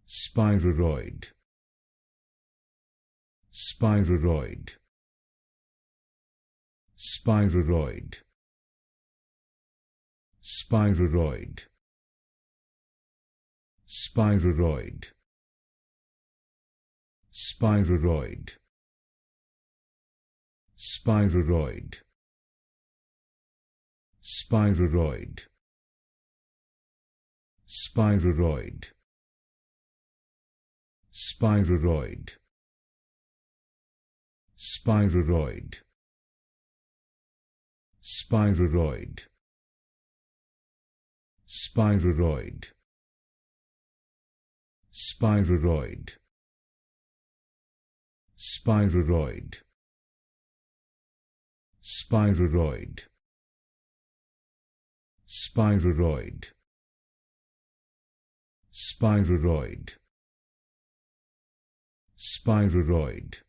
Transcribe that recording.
Spiruroid, Spiruroid, Spiruroid, Spiruroid, Spiruroid, Spiruroid, Spiruroid, Spiruroid, Spiruroid, Spiruroid, Spiruroid, Spiruroid, Spiruroid, Spiruroid, Spiruroid, Spiruroid, Spiruroid, Spiruroid, Spiruroid,